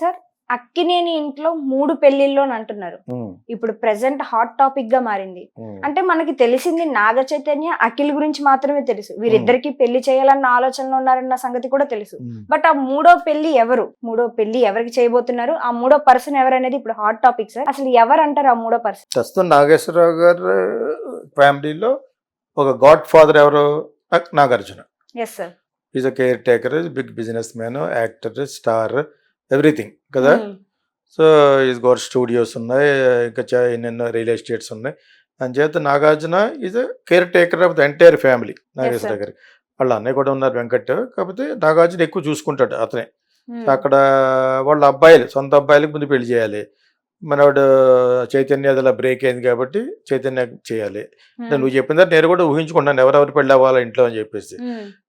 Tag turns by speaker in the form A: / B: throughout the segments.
A: Sir, Akkineni ఇంట్లో 3 పెళ్ళిళ్ళు అని అంటున్నారు.
B: ఉమ్,
A: ఇప్పుడు ప్రెజెంట్ హాట్ టాపిక్ గా మారింది.
B: ఉమ్,
A: అంటే మనకి తెలిసింది నాగ చైతన్య, అఖిల్ గురించి మాత్రమే తెలుసు.
B: ఉమ్,
A: వీరిద్దరికి పెళ్లి చేయాలన్న ఆలోచనలో ఉన్నారన్న సంగతి కూడా తెలుసు.
B: ఉమ్.
A: బట్ ఆ మూడో పెళ్లి ఎవరు? మూడో పెళ్లి ఎవరికి చేయబోతున్నారు? ఆ మూడో పర్సన్ ఎవరనేది ఇప్పుడు హాట్ టాపిక్ సార్. అసలు ఎవరు అంటారు ఆ మూడో పర్సన్?
B: ప్రస్తుతం నాగేశ్వరరావు గారు ఫ్యామిలీలో ఒక గాడ్ ఫాదర్ ఎవరు? Nagarjuna.
A: Yes sir.
B: Is a caretaker, big businessman, actor, star, everything కదా. సో ఈజ్ గోర్ స్టూడియోస్ ఉన్నాయి, ఇంకా ఎన్నెన్నో రియల్ ఎస్టేట్స్ ఉన్నాయి. అంచేత Nagarjuna is a caretaker of the entire family. Nageswararao గారి వాళ్ళ అన్నయ్య కూడా ఉన్నారు వెంకట్, కాకపోతే నాగార్జున ఎక్కువ చూసుకుంటాడు అతనే. అక్కడ వాళ్ళ అబ్బాయిలు, సొంత అబ్బాయిలకు ముందు పెళ్లి చేయాలి. మనవాడు చైతన్య అలా బ్రేక్ అయింది కాబట్టి చైతన్య చేయాలి. నువ్వు చెప్పిన తర్వాత నేను కూడా ఊహించుకున్నాను ఎవరెవరు పెళ్ళి అవ్వాలి ఇంట్లో అని చెప్పేసి.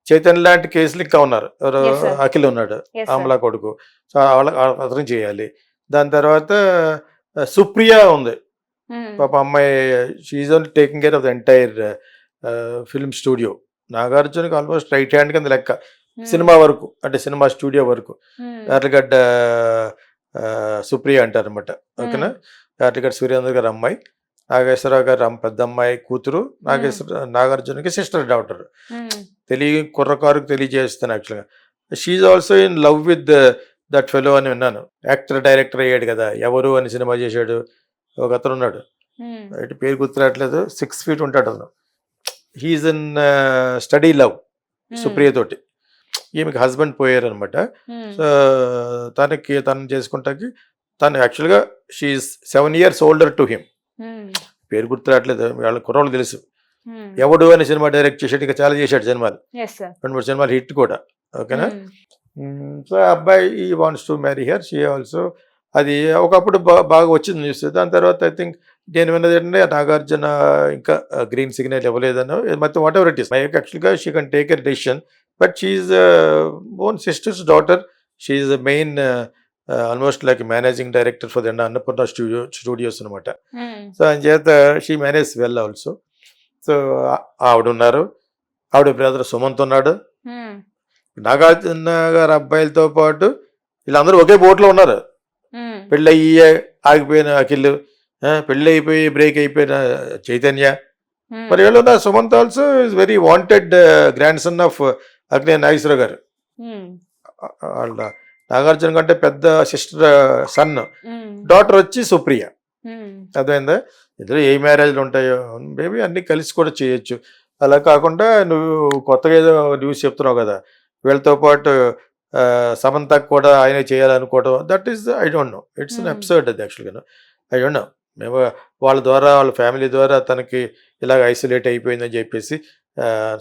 B: చైతన్య లాంటి కేసులు ఇంకా ఉన్నారు. ఎవరు?
A: Yes, sir.
B: అఖిల్ ఉన్నాడు,
A: Yes, sir.
B: అమలా కొడుకు. సో వాళ్ళ అతను చేయాలి. దాని తర్వాత సుప్రియ ఉంది, పాప అమ్మాయి. She only taking care of the entire film studio. నాగార్జునకి ఆల్మోస్ట్ రైట్ హ్యాండ్ కింద లెక్క సినిమా వరకు, అంటే సినిమా స్టూడియో వరకు. యార్లగడ్డ సుప్రియ అంటారు అనమాట. ఓకేనా. యార్లగడ్డ సురేంద్ర గారు అమ్మాయి, నాగేశ్వరరావు గారు పెద్ద అమ్మాయి కూతురు, నాగార్జునకి సిస్టర్ డాక్టర్. కుర్రకారుకు తెలియజేస్తాను యాక్చువల్గా. She's also in love with that fellow అని విన్నాను. యాక్టర్ డైరెక్టర్ అయ్యాడు కదా, ఎవరు అని సినిమా చేశాడు. ఒక అతను ఉన్నాడు, అయితే పేరు గుర్తురావట్లేదు, 6 feet ఉంటాడు అతను. He's in study love Supriya తోటి. ఈమెకి హస్బెండ్ పోయారు అనమాట. సో తను చేసుకుంటాకి తను యాక్చువల్గా she's 7 years older to him. పేరు గుర్తురావట్లేదు, వాళ్ళ కుర్రోళ్ళు తెలుసు. ఎవడు అనే సినిమా డైరెక్ట్ చేసాడు, ఇంకా చాలా చేశాడు సినిమాలు, 2-3 సినిమాలు హిట్ కూడా. ఓకేనా. సో అబ్బాయి ఈ wants to marry her, she also. అది ఒకప్పుడు బాగా వచ్చింది న్యూస్. దాని తర్వాత ఐ థింక్ నేను విన్నది ఏంటంటే నాగార్జున ఇంకా గ్రీన్ సిగ్నల్ ఇవ్వలేదనో మొత్తం వాట్ ఎవర్ ఇట్ ఈస్. యాక్చువల్గా she can take a decision, but she's own sisters daughter. She's main almost like managing director for the Annapurna studios అనమాట. సో అంచేత she manage well also. So ఆవిడ ఉన్నారు, ఆవిడ brother Sumanth ఉన్నాడు. నాగార్జున గారు అబ్బాయిలతో పాటు వీళ్ళందరూ ఒకే బోట్లో ఉన్నారు. పెళ్ళి అయ్యి ఆగిపోయిన అఖిల్, పెళ్ళి అయిపోయి బ్రేక్ అయిపోయిన చైతన్య. మరి వీళ్ళు ఉన్న Sumanth also is very wanted grandson of Akkineni Nageswararao గారు. వాళ్ళ నాగార్జున కంటే పెద్ద సిస్టర్ సన్, డాటర్ వచ్చి సుప్రియ. అర్థమైందా? ఇద్దరు ఏ మ్యారేజ్లు ఉంటాయో మేబీ అన్ని కలిసి కూడా చేయొచ్చు. అలా కాకుండా నువ్వు కొత్తగా ఏదో న్యూస్ చెప్తున్నావు కదా, వీళ్ళతో పాటు సమంతకు కూడా ఆయనే చేయాలనుకోవడం, that is I don't know, it's an absurd అది యాక్చువల్గా. I don't know. మేము వాళ్ళ ద్వారా, వాళ్ళ ఫ్యామిలీ ద్వారా తనకి ఇలాగ ఐసోలేట్ అయిపోయిందని చెప్పేసి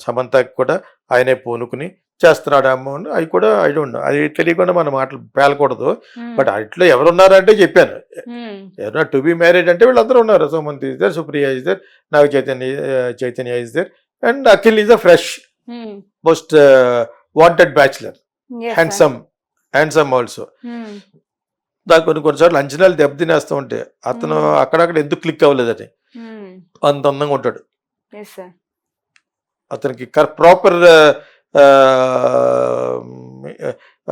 B: సమంతకు కూడా ఆయనే పూనుకుని చేస్తున్నాడేమో అని అవి కూడా ఐ డోంట్ నో. అది తెలియకుండా మన మాటలు పేలకూడదు. బట్ అట్లా ఎవరున్నారంటే చెప్పాను, ఎవరన్నా టు బి మ్యారీడ్ అంటే వీళ్ళందరూ ఉన్నారు. Sumanth is there, Supriya is there, Naga Chaitanya is there, and Akhil is a fresh most wanted bachelor, handsome also. దానికి కొన్నిసార్లు అంచనాలు దెబ్బతినేస్తూ ఉంటే అతను అక్కడక్కడ ఎందుకు క్లిక్ అవ్వలేదని. అంత అందంగా ఉంటాడు అతనికి, ప్రాపర్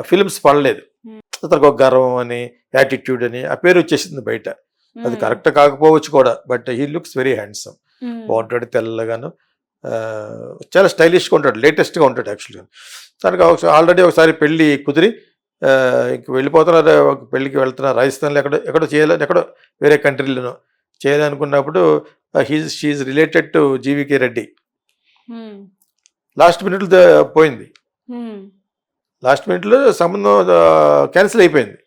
B: ఫిల్మ్స్ పడలేదు. అతనికి ఒక గర్వం అని, యాటిట్యూడ్ అని ఆ పేరు వచ్చేసింది బయట. అది కరెక్ట్ కాకపోవచ్చు కూడా, but he looks very handsome. బాగుంటాడు, తెల్లగాను, చాలా స్టైలిష్గా ఉంటాడు, లేటెస్ట్గా ఉంటాడు యాక్చువల్గా. తనకు ఆల్రెడీ ఒకసారి పెళ్ళి కుదిరి ఇంక వెళ్ళిపోతున్నారు, పెళ్ళికి వెళ్తున్నారు రాజస్థాన్లో, ఎక్కడో చేయాలని, ఎక్కడో వేరే కంట్రీలోనో చేయాలనుకున్నప్పుడు she's related to GVK Reddy. Last మినిట్లో పోయింది, లాస్ట్ మినిట్లో సంబంధం క్యాన్సిల్ అయిపోయింది.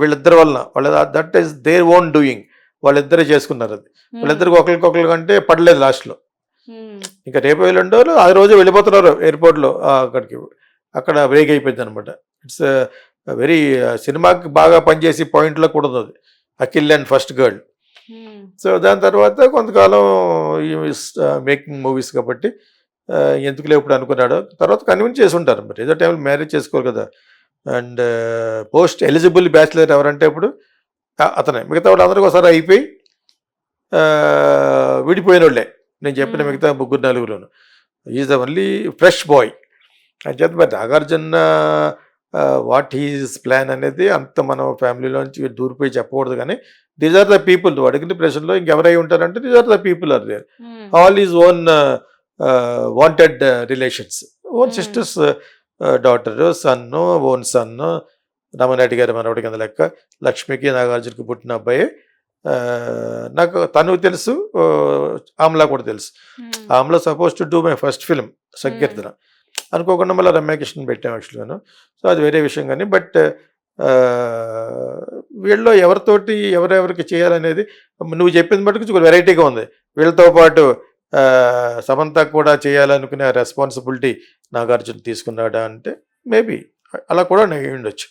B: వీళ్ళిద్దరి వలన, that is their own doing. వాళ్ళిద్దరే చేసుకున్నారు అది. వాళ్ళిద్దరికి ఒకరికొకరు కంటే పడలేదు లాస్ట్లో. ఇంకా రేపు వెళ్ళండో ఆ రోజు వెళ్ళిపోతున్నారు ఎయిర్పోర్ట్లో అక్కడికి, అక్కడ బ్రేక్ అయిపోయింది అనమాట. ఇట్స్ వెరీ సినిమాకి బాగా పనిచేసి పాయింట్లో కూడా ఉంది అది, Akhil and first girl. So దాని తర్వాత కొంతకాలం మేకింగ్ మూవీస్ కాబట్టి ఎందుకు లేప్పుడు అనుకున్నాడు. తర్వాత కన్విన్స్ చేసి ఉంటారు, మరి ఏదో టైంలో మ్యారేజ్ చేసుకోరు కదా. అండ్ పోస్ట్ ఎలిజిబుల్ బ్యాచిలర్ ఎవరంటే ఇప్పుడు అతనే. మిగతా వాళ్ళు అందరికీ ఒకసారి అయిపోయి విడిపోయిన వాళ్ళే, నేను చెప్పిన మిగతా 3-4 is the only fresh boy. అని చేత మరి నాగార్జున వాట్ హీస్ ప్లాన్ అనేది అంత మనం ఫ్యామిలీలోంచి దూరిపోయి చెప్పకూడదు, కానీ దీస్ ఆర్ ద పీపుల్. నువ్వు అడిగిన ప్రశ్నలో ఇంకెవరై ఉంటారంటే these are the people are there. All is own wanted relations, own sisters daughter, son, own son, Ramanaidu గారి మనవడి కింద లెక్క. లక్ష్మికి నాగార్జునకి పుట్టిన అబ్బాయి. నాకు తను తెలుసు, ఆమ్లా కూడా తెలుసు. Amla suppose to do my first film సంకీర్తన, అనుకోకుండా మళ్ళీ రమ్యకృష్ణన్ పెట్టాం యాక్చువల్గాను. సో అది వేరే విషయం. కానీ బట్ వీళ్ళలో ఎవరితోటి ఎవరెవరికి చేయాలనేది నువ్వు చెప్పింది మటుకు కొంచెం వెరైటీగా ఉంది. వీళ్ళతో పాటు సమంత కూడా చేయాలనుకునే రెస్పాన్సిబిలిటీ నాగార్జున తీసుకున్నాడా అంటే మేబీ అలా కూడా నేను ఉండొచ్చు.